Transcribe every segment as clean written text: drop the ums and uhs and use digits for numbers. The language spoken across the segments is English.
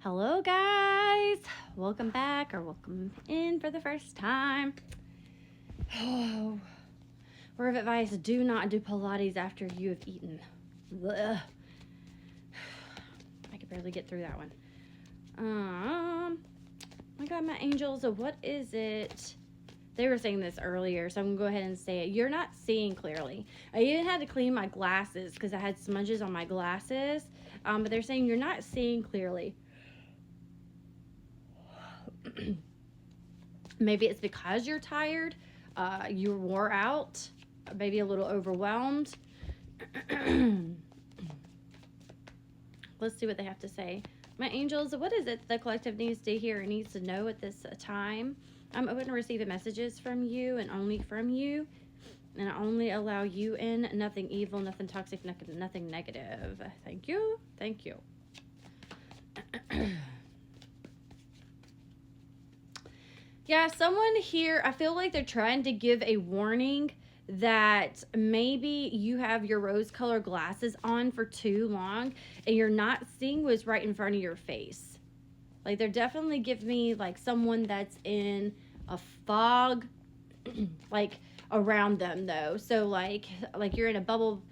Hello, guys. Welcome back or welcome in for the first time. Oh, word of advice, do not do Pilates after you have eaten. Ugh. I could barely get through that one. I got my angels. What is it? They were saying this earlier, so I'm going to go ahead and say it. You're not seeing clearly. I even had to clean my glasses because I had smudges on my glasses. But they're saying you're not seeing clearly. Maybe it's because you're tired, you wore out, maybe a little overwhelmed. Let's see what they have to say. My angels, what is it the collective needs to hear and needs to know at this time? I'm open to receiving messages from you and only from you. And I only allow you in, nothing evil, nothing toxic, nothing negative. Thank you. Thank you. Yeah, someone here, I feel like they're trying to give a warning that maybe you have your rose-colored glasses on for too long and you're not seeing what's right in front of your face. Like, they're definitely giving me, like, someone that's in a fog, like, around them, though. So, like you're in a bubble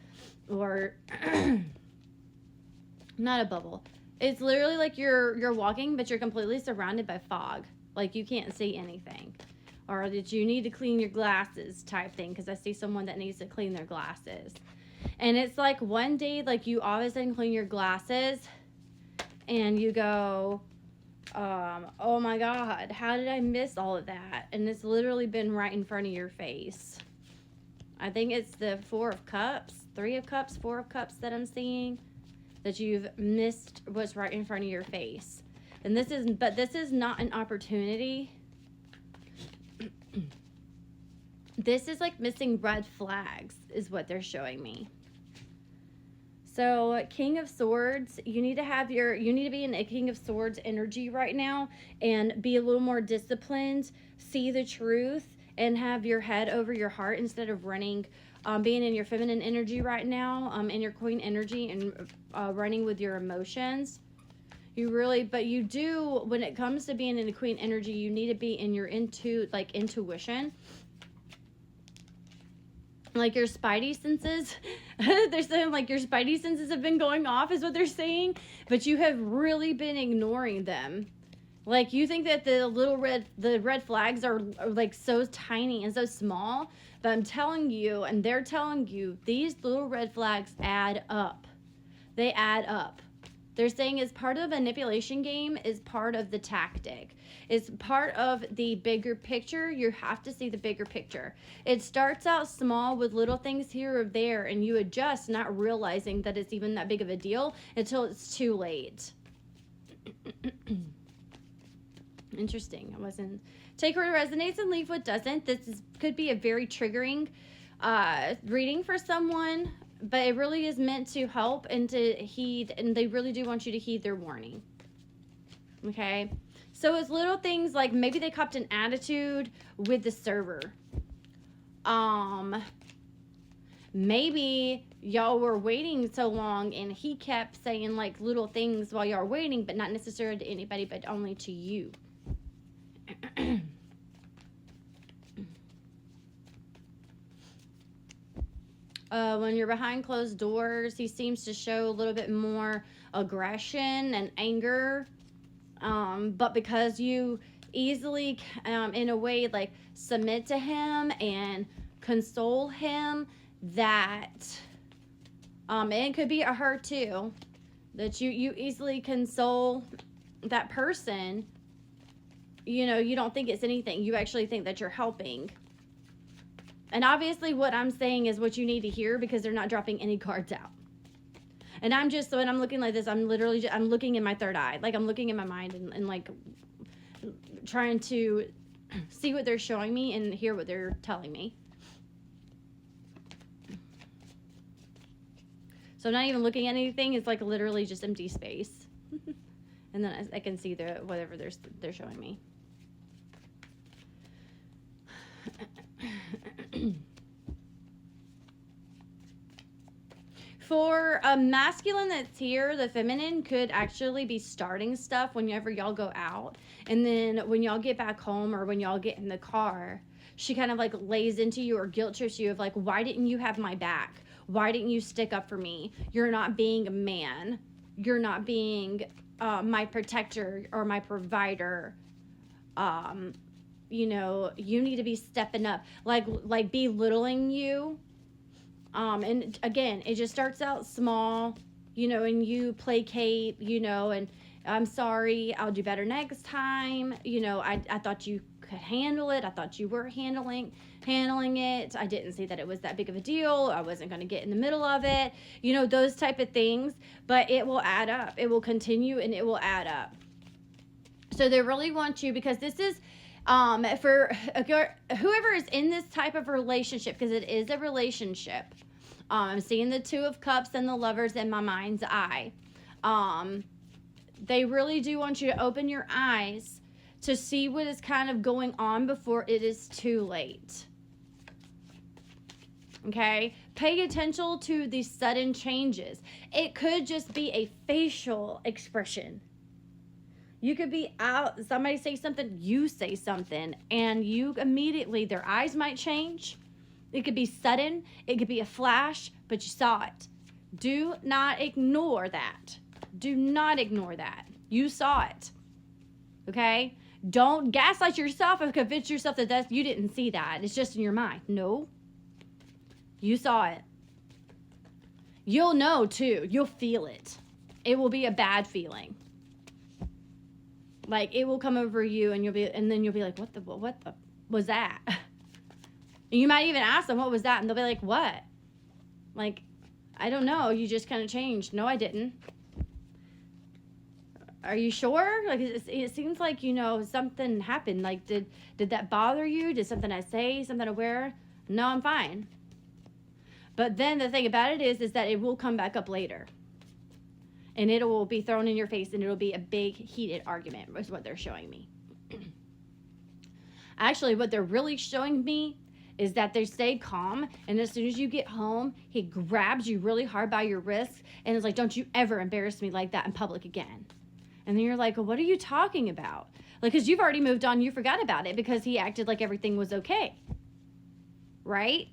or... not a bubble. It's literally like you're walking, but you're completely surrounded by fog. Like, you can't see anything. Or that you need to clean your glasses type thing. Because I see someone that needs to clean their glasses. And it's like one day, like, you all of a sudden clean your glasses. And you go, oh my God, how did I miss all of that? And it's literally been right in front of your face. I think it's the 4 of Cups, 3 of Cups, 4 of Cups that I'm seeing. That you've missed what's right in front of your face. And this is not an opportunity. This is like missing red flags is what they're showing me. So, King of Swords, you need to be in a King of Swords energy right now and be a little more disciplined, see the truth, and have your head over your heart instead of running, being in your feminine energy right now, in your queen energy and running with your emotions. But you do, when it comes to being in the queen energy, you need to be in your intuition. Like your spidey senses. They're saying like your spidey senses have been going off is what they're saying. But you have really been ignoring them. Like, you think that the red flags are like so tiny and so small. But I'm telling you, and they're telling you, these little red flags add up. They add up. They're saying it's part of the manipulation game, is part of the tactic. It's part of the bigger picture. You have to see the bigger picture. It starts out small with little things here or there, and you adjust, not realizing that it's even that big of a deal until it's too late. Interesting. I wasn't... Take what resonates and leave what doesn't. Could be a very triggering reading for someone. But it really is meant to help and to heed, and they really do want you to heed their warning. Okay? So it's little things like maybe they copped an attitude with the server. Maybe y'all were waiting so long and he kept saying like little things while y'all were waiting, but not necessarily to anybody, but only to you. When you're behind closed doors, he seems to show a little bit more aggression and anger. But because you easily, in a way, like submit to him and console him, that, and it could be a her too, that you easily console that person. You know, you don't think it's anything. You actually think that you're helping. And obviously what I'm saying is what you need to hear because they're not dropping any cards out. And when I'm looking like this, I'm looking in my third eye. Like, I'm looking in my mind and like trying to see what they're showing me and hear what they're telling me. So I'm not even looking at anything. It's like literally just empty space. And then I can see whatever they're showing me. For a masculine that's here, the feminine could actually be starting stuff whenever y'all go out. And then when y'all get back home or when y'all get in the car, she kind of like lays into you or guilt trips you of like, why didn't you have my back? Why didn't you stick up for me? You're not being a man. You're not being my protector or my provider. You know, you need to be stepping up, like belittling you. And again, it just starts out small, you know, and you placate, you know, and I'm sorry, I'll do better next time. You know, I thought you could handle it. I thought you were handling it. I didn't see that it was that big of a deal. I wasn't going to get in the middle of it. You know, those type of things, but it will add up. It will continue and it will add up. So they really want you, because this is for whoever is in this type of relationship, because it is a relationship. I'm seeing the Two of Cups and the Lovers in my mind's eye. They really do want you to open your eyes to see what is kind of going on before it is too late. Okay? Pay attention to these sudden changes. It could just be a facial expression. You could be out, somebody say something, you say something, and you immediately, their eyes might change. It could be sudden, it could be a flash, but you saw it. Do not ignore that. Do not ignore that. You saw it. Okay? Don't gaslight yourself and convince yourself that you didn't see that. It's just in your mind. No. You saw it. You'll know too. You'll feel it. It will be a bad feeling. Like, it will come over you and then you'll be like, what the was that? And you might even ask them, what was that? And they'll be like, what? Like, I don't know. You just kind of changed. No, I didn't. Are you sure? Like, it seems like, you know, something happened. Like, did that bother you? Did something I say, something I wear? No, I'm fine. But then the thing about it is that it will come back up later. And it will be thrown in your face, and it'll be a big heated argument, is what they're showing me. Actually, what they're really showing me is that they stay calm, and as soon as you get home, he grabs you really hard by your wrist and is like, don't you ever embarrass me like that in public again. And then you're like, well, what are you talking about? Like, because you've already moved on, you forgot about it because he acted like everything was okay. Right?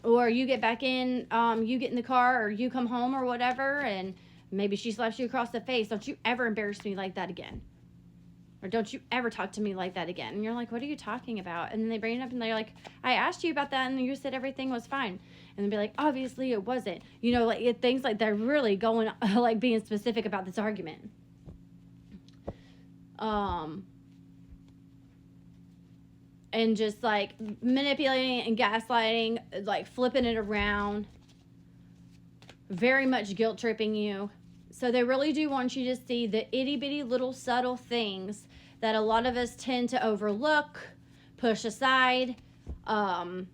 Or you get back in, you get in the car, or you come home or whatever, and maybe she slaps you across the face. Don't you ever embarrass me like that again. Or don't you ever talk to me like that again. And you're like, what are you talking about? And then they bring it up and they're like, I asked you about that and you said everything was fine. And they'll be like, obviously it wasn't. You know, like things like they're really going, like being specific about this argument. And just like manipulating and gaslighting, like flipping it around. Very much guilt tripping you. So they really do want you to see the itty bitty little subtle things that a lot of us tend to overlook, push aside. What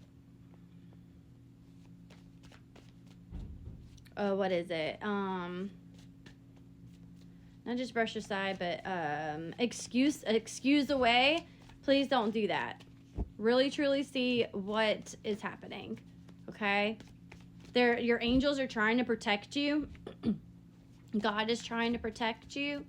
is it? Not just brush aside, but excuse away. Please don't do that. Really, truly see what is happening. Okay? Your angels are trying to protect you. God is trying to protect you.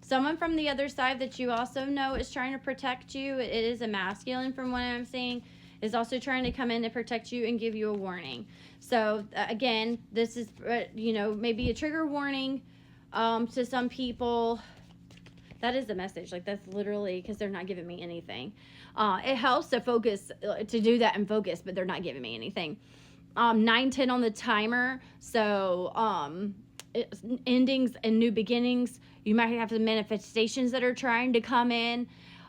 Someone from the other side that you also know is trying to protect you. It is a masculine from what I'm seeing. Is also trying to come in to protect you and give you a warning. So again, this is, you know, maybe a trigger warning to some people. That is the message. Like, that's literally, because they're not giving me anything. It helps to focus, to do that and focus, but they're not giving me anything. 9:10 on the timer. So endings and new beginnings. You might have the manifestations that are trying to come in,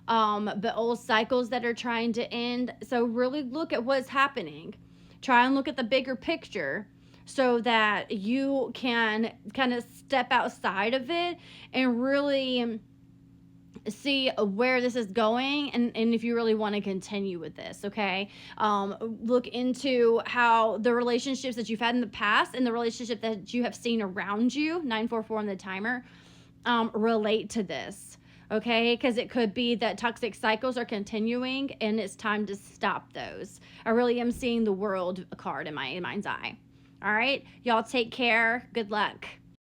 but old cycles that are trying to end. So really look at what's happening. Try and look at the bigger picture so that you can kind of step outside of it and really see where this is going and if you really want to continue with this. Okay, look into how the relationships that you've had in the past and the relationship that you have seen around you, 944 on the timer, relate to this. Okay, because it could be that toxic cycles are continuing and it's time to stop those. I really am seeing the world card in my mind's eye. All right, y'all take care. Good luck.